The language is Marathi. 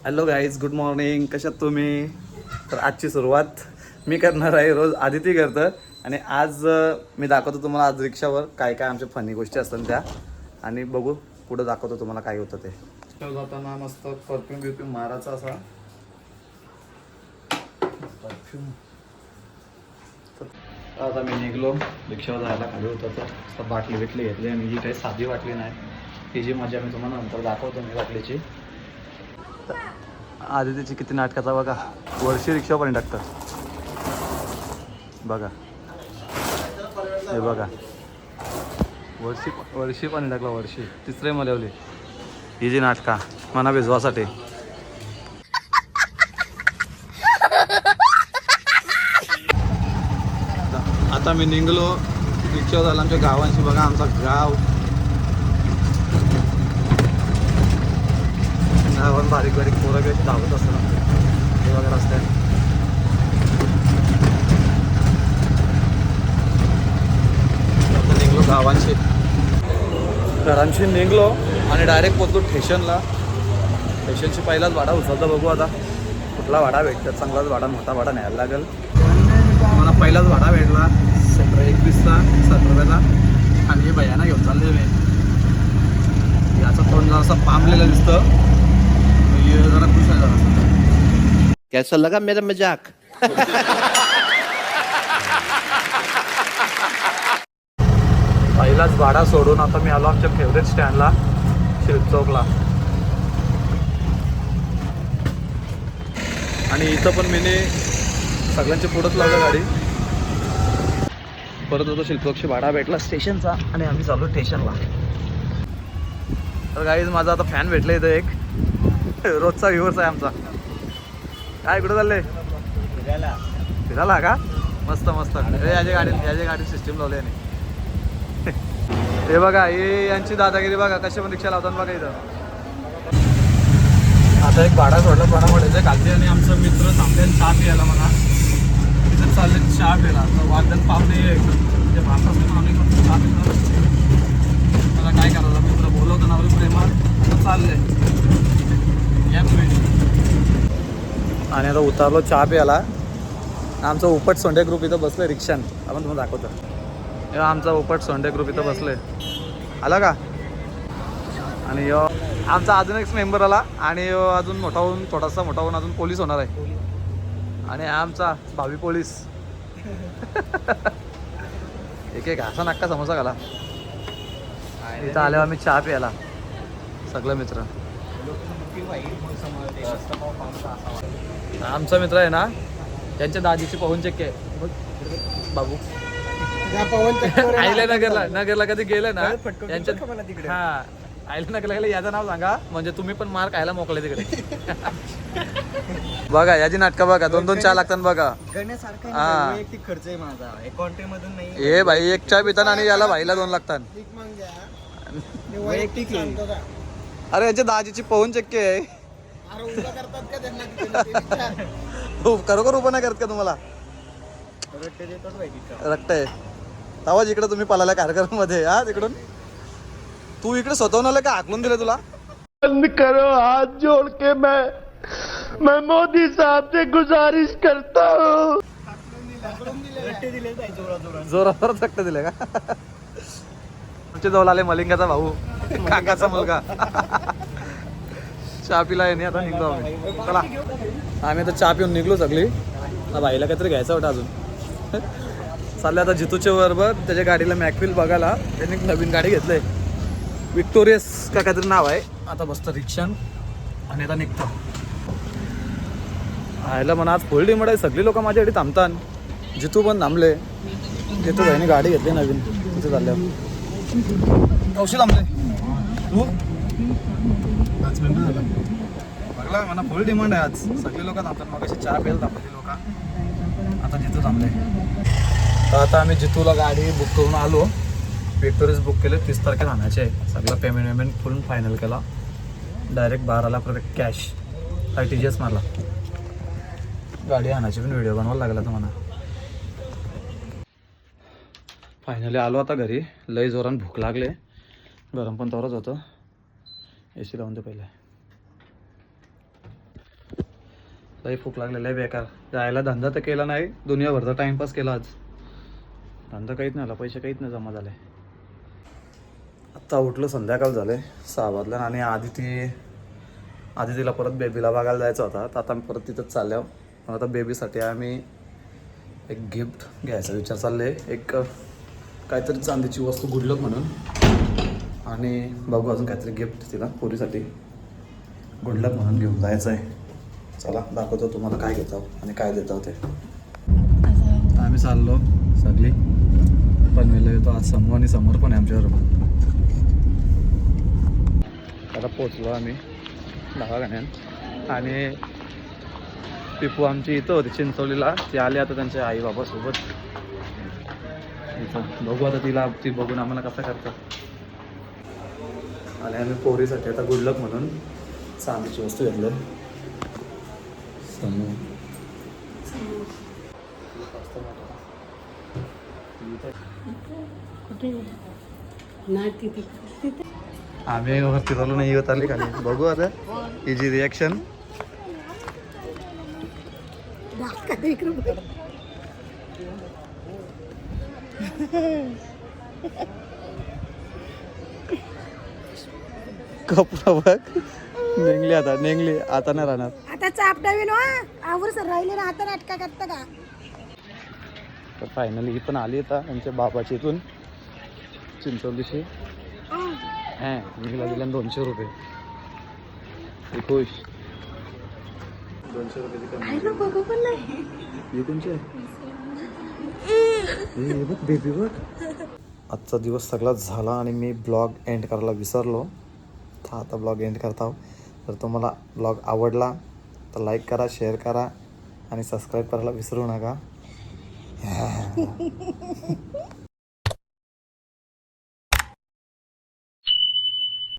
Hello guys, good morning. कशात तुम्ही? तर आजची सुरुवात मी करणार आहे. रोज आदिती करतं आणि आज मी दाखवतो तुम्हाला आज रिक्षावर काय काय आमच्या फनी गोष्टी असतात त्या, आणि बघू पुढं दाखवतो तुम्हाला काय होतं ते. जाताना मस्त परफ्यूम बिफ्यूम मारायचा असा परफ्यूम. आता मी निघलो रिक्षावर जायला. खाली होतं तर बाटली बिटली घेतली आणि ही काही साधी बाटली नाही, ही जी मजा मी तुम्हाला नंतर दाखवतो मी बाटलीची. आदितीची किती नाटकाचा बघा, वर्षी रिक्षा पण टाकतात बघा. हे बघा, वर्षी पण टाकला, वर्षी तिसरे मलवली ही जी नाटका मना भिजवासाठी. आता मी निघलो रिक्षावर झाला आमच्या गावांशी. बघा आमचा गाव, गावात बारीक बारीक पोरं काही धावत असतात हे वगैरे रस्त्यात. आता निघलो गावांशी, घरांशी निघलो आणि डायरेक्ट पोचलो स्टेशनला. स्टेशनची पहिलाच भाडा उचलता, बघू आता कुठला भाडा भेटतात. चांगलाच भाडा, मोठा भाडा न्यायला लागेल. मला पहिलाच भाडा भेटला 17-21चा 17 आणि हे भैयाना घेऊन चालले मी. याचं तोंड जरा असं पामलेलं दिसतं, जरा खुश आहे जरा. कैसा लगा मेरा मजाक? पहिलाच भाडा सोडून आता मी आलो आमच्या फेवरेट स्टँडला, शिल्प चौकला. आणि इथं पण मीने सगळ्यांचे पुढंच लावलं गाडी. परत होतो शिल्प चौकशी भाडा भेटला स्टेशनचा आणि आम्ही चालू स्टेशनला. तर गाईज माझा आता फॅन भेटला इथं एक, रोजचा व्ह्यूअर्स आहे आमचा. काय कुठं चाललंय? फिरायला का? मस्त मस्त. याच्या गाडी सिस्टीम लावली आणि हे बघा, हे यांची दादागिरी बघा, कशी पण रिक्षा लावतात बघा इथं. आता एक भाडा सोडला भाडामध्ये खालती आणि आमचं मित्र थांबले चहा प्यायला. म्हणा तिथं चालले चहा प्यायला. वादन पाहुणे म्हणजे भारतात आम्ही चहा पितो. मला काय करायचं, मित्र बोलवतो ना प्रेमात चाललंय या तुम्ही. आणि आता उतारलो चहा प्यायला. आमचा उपट सोंडे ग्रुप इथं बसलं रिक्षान, आपण तुम्हाला दाखवतो. आमचा उपट सोंडे ग्रुप इथं बसले. आला का? आणि यो आमचा अजून एक मेंबर आला आणि अजून मोठा होऊन, थोडासा मोठा होऊन अजून पोलीस होणार आहे. आणि आमचा भावी पोलीस एक असा नक्का समोसा घाला. इथं आल्यावर आम्ही चहा प्यायला सगळं मित्र. आमचा मित्र आहे ना, त्यांच्या दादीची पवन चक्की आहे बाबू. आईला नगरला कधी गेलं ना त्यांच्या, हा आईला नगरला गेलं याचं नाव सांगा म्हणजे तुम्ही पण मार खायला मोकळे तिकडे. बघा याची नाटकं बघा, 2-2 चहा लागतात बघा. हा खर्च आहे माझा मधून नाही. हे भाई एक चहा पिताना आणि याला भाईला 2 लागतात. अरे याच्या दाजीची पवन चक्की आहे. खरोखर उभं नाही करत का तुम्हाला? रट्ट आहे. आवाज इकडे तुम्ही पळाला कार्यक्रम मध्ये. हा तिकडून तू इकडे स्वतःहून आलं का हाकलून दिलं तुला? बंद करो हाथ जोड़ के मैं मोदी साहब से गुजारिश करता हूँ. जोरावर रट्टे दिले का? आमच्या जवळ आले मलिंगाचा भाऊ, काकाचा मुलगा. चहा पिला आहे आता निघलो आम्ही. चला आम्ही आता चहा पिऊन निघलो सगळी. भाईला काहीतरी घ्यायचं होतं अजून. चाललं आता जितूच्या बरोबर त्याच्या गाडीला मॅकविल बघायला. त्यांनी नवीन गाडी घेतलंय, विक्टोरियस का काहीतरी नाव आहे. आता बसतं रिक्षान आणि आता निघतो. आयला म्हणा आज फुल डिमांड आहे, सगळी लोक माझ्यासाठी थांबतात. जितू पण थांबले. जितू भाईने गाडी घेतली नवीन. तिथे चालल्यावर कौशी थांबले तू बघला म्हणा फुल डिमांड आहे आज. सगळे लोक थांबतात. मग अशी चहा प्यायला थांबते लोक. आता जितू थांबले. तर आता आम्ही जितूला गाडी बुक करून आलो. विक्टोरियस बुक केले, 30 तारखेला आणायचे आहे. सगळं पेमेंट फुल फायनल केला. डायरेक्ट 12 लाख रुपये कॅश. RTGS मारला. गाडी आणायची पण व्हिडिओ बनवायला लागला तर म्हणा. फायनली आलो आता घरी. लई जोरान भूक लागले. गरम पण तोरच होतं. AC लावून दे पहिले. लई भूक लागलेलं आहे बेकार. जायला धंदा तर केला नाही, दुनियाभरचा टाइमपास केला आज. धंदा काहीच नाही आला, पैसे काहीच नाही जमा झाले. आत्ता उठलो, संध्याकाळ झाले 6 वाजल्या आणि आदितीला परत बेबीला बघायला जायचं होता. तर आता मी परत तिथंच चाललो. पण आता बेबीसाठी आम्ही एक गिफ्ट घ्यायचा विचार चालले. एक काहीतरी चांदीची वस्तू गुडलक म्हणून, आणि बघू अजून काहीतरी गिफ्ट तिला पोरीसाठी गुडलक म्हणून घेऊन जायचं आहे. चला दाखवतो तुम्हाला काय घेतो आणि काय देतो ते. आम्ही चाललो सगळी, पनवेलला येतो आज. समूह आणि समोर पण आहे आमच्याबरोबर. आता पोचलो आम्ही दवाखान्यात आणि पिपू आमची इथं होती चिंचवलीला. ती आली आता त्यांच्या आई बाबासोबत इथं. बघू आता ती बघून आम्हाला कसं करतात. आणि आम्ही पोरीसाठी आता गुडलक म्हणून चांदीची वस्तू घेतलं. समूह आम्ही वरती चालू नाही होत आली खाली. बघू आता हिची रिॲक्शन. कपडा बघ, नेंगली आता नाही राहणार. आता चाप नवीन आवर सर राहिले ना, आता नाटका करता का. तर फायनली ही पण आली आता त्यांच्या बाबाची इथून चिंचवलीशी. हिला दिल्या 200 रुपये. ती खुश. 200 रुपये बघू पण नाही. हे कोणचे बघ बेबी बघ. आजचा दिवस सगळा झाला आणि मी ब्लॉग एंड करायला विसरलो. तर आता ब्लॉग एंड करत आहोत. तर तुम्हाला ब्लॉग आवडला तर लाईक करा, शेअर करा आणि सबस्क्राईब करायला विसरू नका.